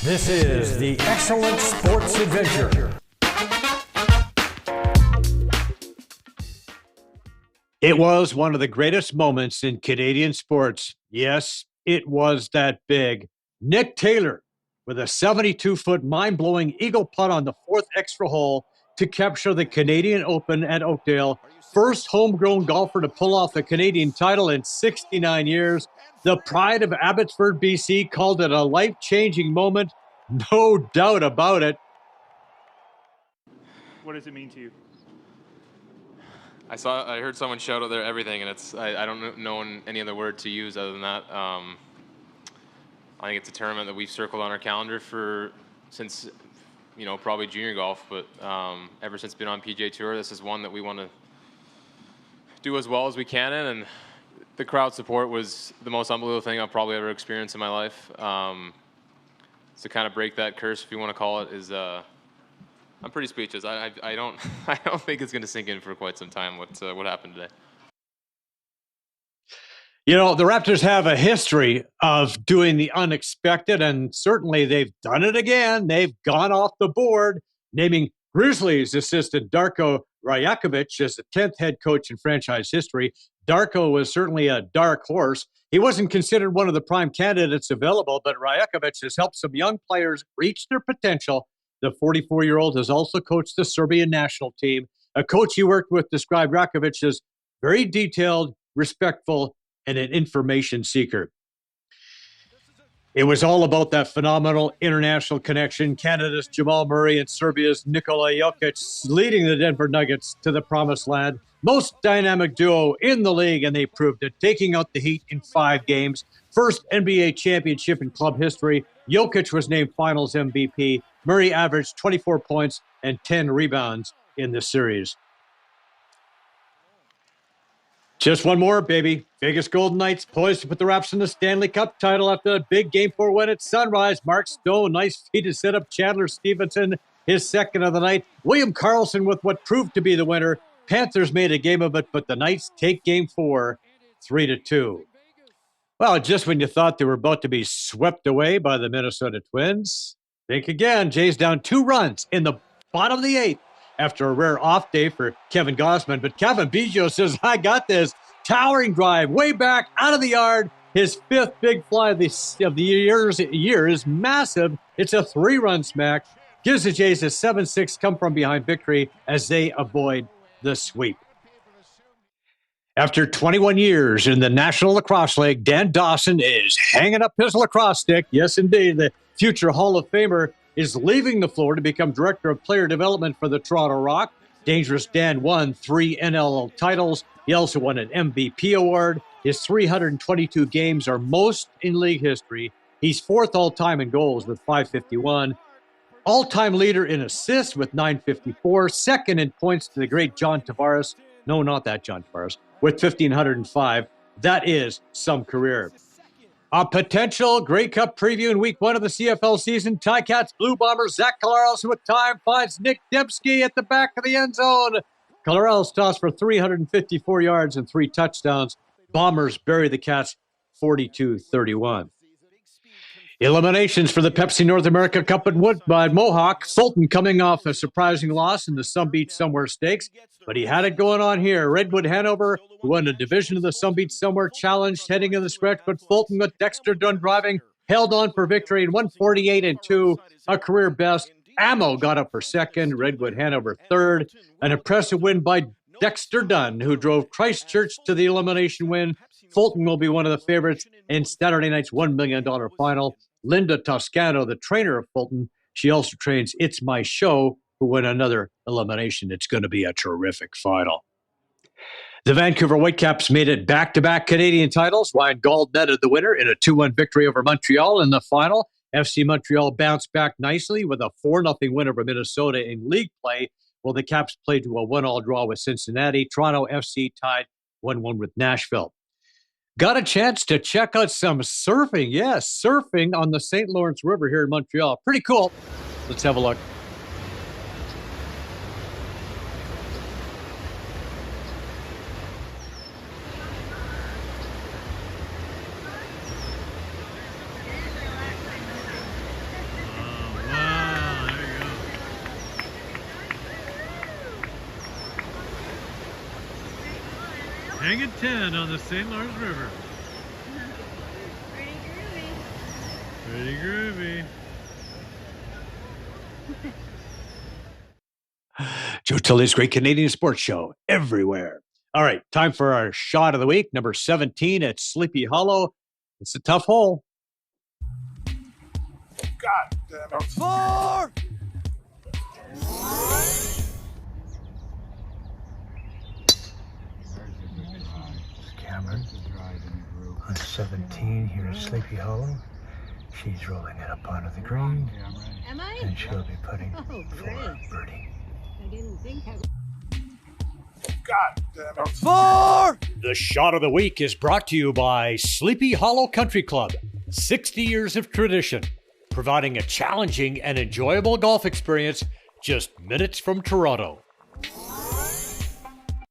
This is the Excellent Sports Adventure. It was one of the greatest moments in Canadian sports. Yes, it was that big. Nick Taylor with a 72-foot mind-blowing eagle putt on the fourth extra hole to capture the Canadian Open at Oakdale. First homegrown golfer to pull off the Canadian title in 69 years. The pride of Abbotsford, BC, called it a life-changing moment. No doubt about it. What does it mean to you? I heard someone shout out there everything, and I don't know any other word to use other than that. I think it's a tournament that we've circled on our calendar since probably junior golf, but ever since been on PGA Tour, this is one that we want to do as well as we can in, and the crowd support was the most unbelievable thing I've probably ever experienced in my life. To kind of break that curse, if you want to call it, is I'm pretty speechless. I don't think it's going to sink in for quite some time what happened today. You know, the Raptors have a history of doing the unexpected, and certainly they've done it again. They've gone off the board, naming Grizzlies assistant Darko Rajakovic as the 10th head coach in franchise history. Darko was certainly a dark horse. He wasn't considered one of the prime candidates available, but Rajakovic has helped some young players reach their potential. The 44-year-old has also coached the Serbian national team. A coach he worked with described Rajakovic as very detailed, respectful, and an information seeker. It was all about that phenomenal international connection. Canada's Jamal Murray and Serbia's Nikola Jokic leading the Denver Nuggets to the promised land. Most dynamic duo in the league, and they proved it, taking out the Heat in 5 games. First NBA championship in club history. Jokic was named Finals MVP. Murray averaged 24 points and 10 rebounds in the series. Just one more, baby. Vegas Golden Knights poised to put the Raps in the Stanley Cup title after a big Game 4 win at Sunrise. Mark Stone, nice feat to set up Chandler Stevenson, his second of the night. William Karlsson with what proved to be the winner. Panthers made a game of it, but the Knights take Game 4, 3-2. Well, just when you thought they were about to be swept away by the Minnesota Twins, think again. Jays down 2 runs in the bottom of the 8th. After a rare off day for Kevin Gausman. But Kevin Biggio says, I got this. Towering drive way back out of the yard. His 5th big fly of the year is massive. It's a 3-run smack. Gives the Jays a 7-6 come-from-behind victory as they avoid the sweep. After 21 years in the National Lacrosse League, Dan Dawson is hanging up his lacrosse stick. Yes, indeed. The future Hall of Famer is leaving the floor to become Director of Player Development for the Toronto Rock. Dangerous Dan won 3 NLL titles. He also won an MVP award. His 322 games are most in league history. He's 4th all-time in goals with 551. All-time leader in assists with 954. 2nd in points to the great John Tavares. No, not that John Tavares. With 1,505. That is some career. A potential Grey Cup preview in Week 1 of the CFL season. Ticats, Blue Bombers, Zach Collaros with time finds Nick Dembski at the back of the end zone. Collaros tossed for 354 yards and 3 touchdowns. Bombers bury the Cats 42-31. Eliminations for the Pepsi North America Cup at Woodbine Mohawk. Fulton coming off a surprising loss in the Some Beach Somewhere Stakes, but he had it going on here. Redwood Hanover, who won a division of the Some Beach Somewhere Challenge heading in the stretch, but Fulton with Dexter Dunn driving held on for victory in 148-2, a career best. Ammo got up for 2nd, Redwood Hanover 3rd. An impressive win by Dexter Dunn, who drove Christchurch to the elimination win. Fulton will be one of the favorites in Saturday night's $1 million final. Linda Toscano, the trainer of Fulton, she also trains It's My Show, who win another elimination. It's going to be a terrific final. The Vancouver Whitecaps made it back-to-back Canadian titles. Ryan Gauld netted the winner in a 2-1 victory over Montreal in the final. FC Montreal bounced back nicely with a 4-0 win over Minnesota in league play, while the Caps played to a 1-1 draw with Cincinnati. Toronto FC tied 1-1 with Nashville. Got a chance to check out some surfing. Yes, surfing on the St. Lawrence River here in Montreal. Pretty cool. Let's have a look. hanging 10 on the St. Lawrence River. Pretty groovy. Pretty groovy. Joe Tilley's Great Canadian Sports Show everywhere. All right, time for our shot of the week, number 17 at Sleepy Hollow. It's a tough hole. God damn it. 4! Cameron on 17 here at Sleepy Hollow. She's rolling it up onto the green, Am I? and she'll be putting Oh, for great. birdie. I didn't think I God damn it. 4! The shot of the week is brought to you by Sleepy Hollow Country Club. 60 years of tradition, providing a challenging and enjoyable golf experience just minutes from Toronto.